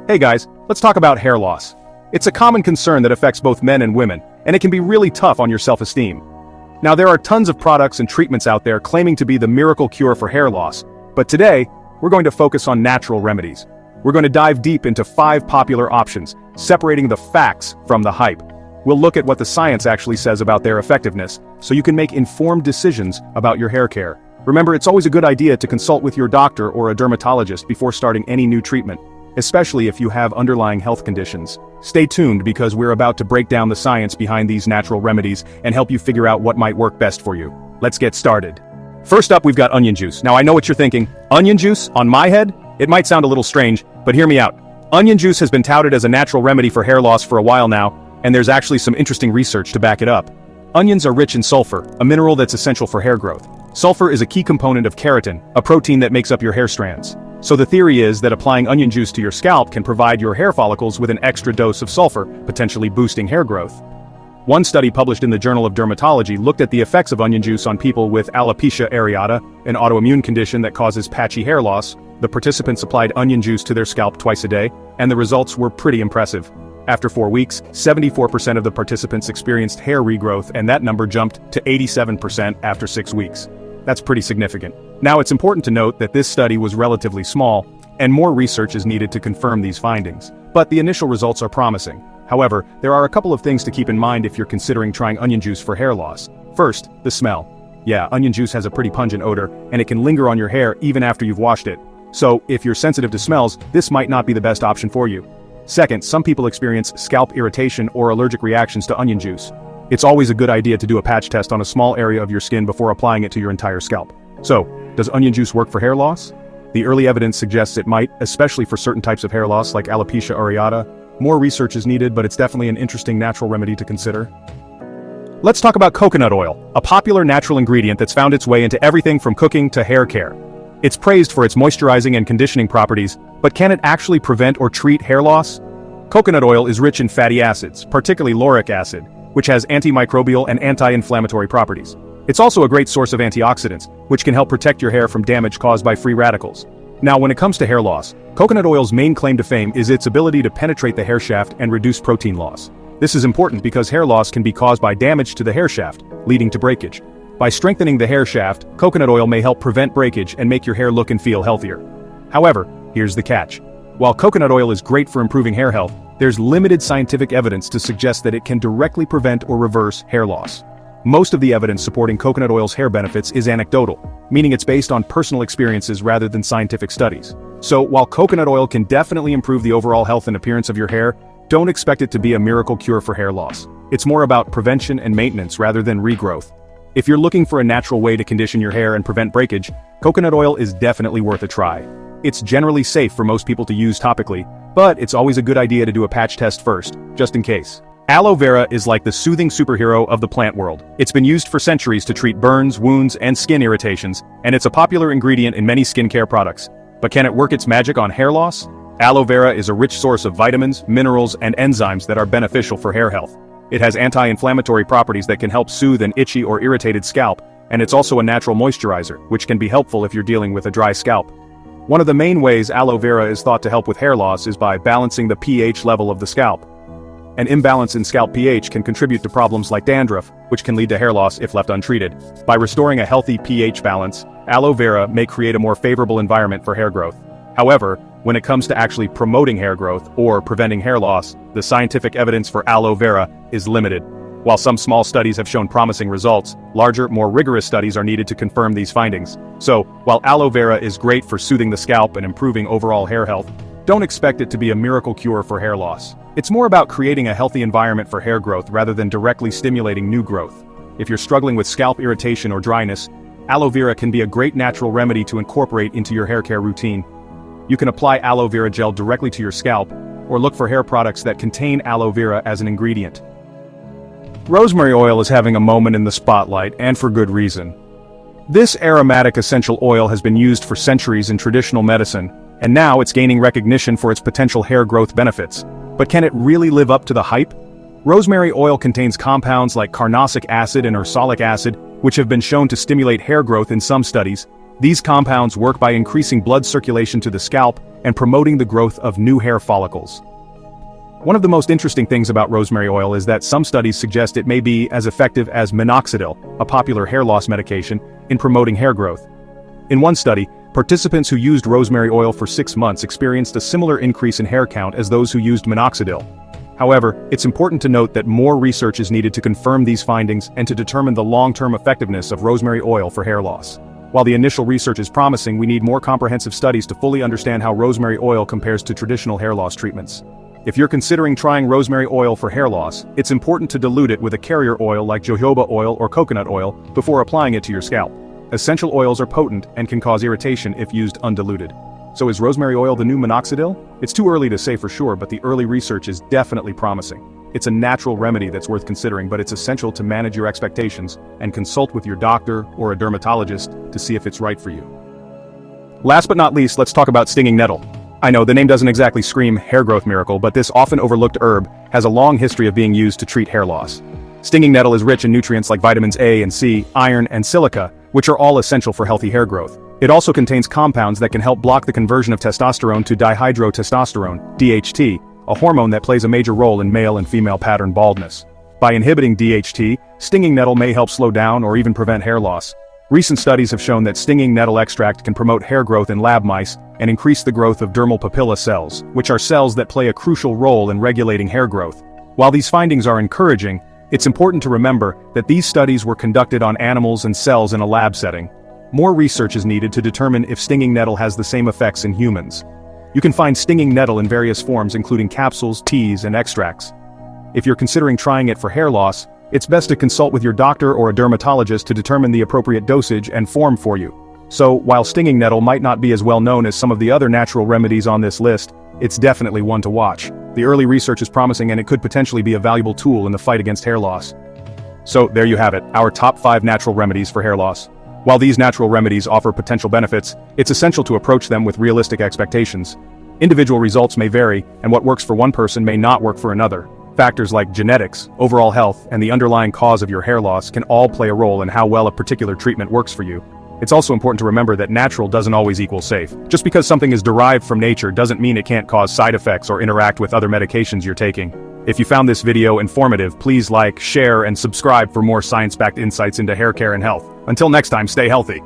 Hey guys, let's talk about hair loss. It's a common concern that affects both men and women, and it can be really tough on your self-esteem. Now there are tons of products and treatments out there claiming to be the miracle cure for hair loss, but today, we're going to focus on natural remedies. We're going to dive deep into 5 popular options, separating the facts from the hype. We'll look at what the science actually says about their effectiveness, so you can make informed decisions about your hair care. Remember, it's always a good idea to consult with your doctor or a dermatologist before starting any new treatment, especially if you have underlying health conditions. Stay tuned because we're about to break down the science behind these natural remedies and help you figure out what might work best for you. Let's get started. First up, we've got onion juice. Now I know what you're thinking. Onion juice? On my head? It might sound a little strange, but hear me out. Onion juice has been touted as a natural remedy for hair loss for a while now, and there's actually some interesting research to back it up. Onions are rich in sulfur, a mineral that's essential for hair growth. Sulfur is a key component of keratin, a protein that makes up your hair strands. So the theory is that applying onion juice to your scalp can provide your hair follicles with an extra dose of sulfur, potentially boosting hair growth. One study published in the Journal of Dermatology looked at the effects of onion juice on people with alopecia areata, an autoimmune condition that causes patchy hair loss. The participants applied onion juice to their scalp twice a day, and the results were pretty impressive. After 4 weeks, 74% of the participants experienced hair regrowth, and that number jumped to 87% after 6 weeks. That's pretty significant. Now it's important to note that this study was relatively small, and more research is needed to confirm these findings. But the initial results are promising. However, there are a couple of things to keep in mind if you're considering trying onion juice for hair loss. First, the smell. Yeah, onion juice has a pretty pungent odor, and it can linger on your hair even after you've washed it. So, if you're sensitive to smells, this might not be the best option for you. Second, some people experience scalp irritation or allergic reactions to onion juice. It's always a good idea to do a patch test on a small area of your skin before applying it to your entire scalp. So, does onion juice work for hair loss? The early evidence suggests it might, especially for certain types of hair loss like alopecia areata. More research is needed, but it's definitely an interesting natural remedy to consider. Let's talk about coconut oil, a popular natural ingredient that's found its way into everything from cooking to hair care. It's praised for its moisturizing and conditioning properties, but can it actually prevent or treat hair loss? Coconut oil is rich in fatty acids, particularly lauric acid, which has antimicrobial and anti-inflammatory properties. It's also a great source of antioxidants, which can help protect your hair from damage caused by free radicals. Now, when it comes to hair loss, coconut oil's main claim to fame is its ability to penetrate the hair shaft and reduce protein loss. This is important because hair loss can be caused by damage to the hair shaft, leading to breakage. By strengthening the hair shaft, coconut oil may help prevent breakage and make your hair look and feel healthier. However, here's the catch. While coconut oil is great for improving hair health, there's limited scientific evidence to suggest that it can directly prevent or reverse hair loss. Most of the evidence supporting coconut oil's hair benefits is anecdotal, meaning it's based on personal experiences rather than scientific studies. So, while coconut oil can definitely improve the overall health and appearance of your hair, don't expect it to be a miracle cure for hair loss. It's more about prevention and maintenance rather than regrowth. If you're looking for a natural way to condition your hair and prevent breakage, coconut oil is definitely worth a try. It's generally safe for most people to use topically, but it's always a good idea to do a patch test first, just in case. Aloe vera is like the soothing superhero of the plant world. It's been used for centuries to treat burns, wounds, and skin irritations, and it's a popular ingredient in many skincare products. But can it work its magic on hair loss? Aloe vera is a rich source of vitamins, minerals, and enzymes that are beneficial for hair health. It has anti-inflammatory properties that can help soothe an itchy or irritated scalp, and it's also a natural moisturizer, which can be helpful if you're dealing with a dry scalp. One of the main ways aloe vera is thought to help with hair loss is by balancing the pH level of the scalp. An imbalance in scalp pH can contribute to problems like dandruff, which can lead to hair loss if left untreated. By restoring a healthy pH balance, aloe vera may create a more favorable environment for hair growth. However, when it comes to actually promoting hair growth or preventing hair loss, the scientific evidence for aloe vera is limited. While some small studies have shown promising results, larger, more rigorous studies are needed to confirm these findings. So, while aloe vera is great for soothing the scalp and improving overall hair health, don't expect it to be a miracle cure for hair loss. It's more about creating a healthy environment for hair growth rather than directly stimulating new growth. If you're struggling with scalp irritation or dryness, aloe vera can be a great natural remedy to incorporate into your hair care routine. You can apply aloe vera gel directly to your scalp, or look for hair products that contain aloe vera as an ingredient. Rosemary oil is having a moment in the spotlight, and for good reason. This aromatic essential oil has been used for centuries in traditional medicine, and now it's gaining recognition for its potential hair growth benefits. But can it really live up to the hype? Rosemary oil contains compounds like carnosic acid and ursolic acid, which have been shown to stimulate hair growth in some studies. These compounds work by increasing blood circulation to the scalp, and promoting the growth of new hair follicles. One of the most interesting things about rosemary oil is that some studies suggest it may be as effective as minoxidil, a popular hair loss medication, in promoting hair growth. In one study, participants who used rosemary oil for 6 months experienced a similar increase in hair count as those who used minoxidil. However, it's important to note that more research is needed to confirm these findings and to determine the long-term effectiveness of rosemary oil for hair loss. While the initial research is promising, we need more comprehensive studies to fully understand how rosemary oil compares to traditional hair loss treatments. If you're considering trying rosemary oil for hair loss, it's important to dilute it with a carrier oil like jojoba oil or coconut oil before applying it to your scalp. Essential oils are potent and can cause irritation if used undiluted. So is rosemary oil the new minoxidil? It's too early to say for sure, but the early research is definitely promising. It's a natural remedy that's worth considering, but it's essential to manage your expectations and consult with your doctor or a dermatologist to see if it's right for you. Last but not least, let's talk about stinging nettle. I know the name doesn't exactly scream hair growth miracle, but this often overlooked herb has a long history of being used to treat hair loss. Stinging nettle is rich in nutrients like vitamins A and C, iron, and silica, which are all essential for healthy hair growth. It also contains compounds that can help block the conversion of testosterone to dihydrotestosterone, DHT, a hormone that plays a major role in male and female pattern baldness. By inhibiting DHT, stinging nettle may help slow down or even prevent hair loss. Recent studies have shown that stinging nettle extract can promote hair growth in lab mice and increase the growth of dermal papilla cells, which are cells that play a crucial role in regulating hair growth. While these findings are encouraging, it's important to remember that these studies were conducted on animals and cells in a lab setting. More research is needed to determine if stinging nettle has the same effects in humans. You can find stinging nettle in various forms, including capsules, teas, and extracts. If you're considering trying it for hair loss, it's best to consult with your doctor or a dermatologist to determine the appropriate dosage and form for you. So, while stinging nettle might not be as well known as some of the other natural remedies on this list, it's definitely one to watch. The early research is promising and it could potentially be a valuable tool in the fight against hair loss. So, there you have it, our top 5 natural remedies for hair loss. While these natural remedies offer potential benefits, it's essential to approach them with realistic expectations. Individual results may vary, and what works for one person may not work for another. Factors like genetics, overall health, and the underlying cause of your hair loss can all play a role in how well a particular treatment works for you. It's also important to remember that natural doesn't always equal safe. Just because something is derived from nature doesn't mean it can't cause side effects or interact with other medications you're taking. If you found this video informative, please like, share, and subscribe for more science-backed insights into hair care and health. Until next time, stay healthy.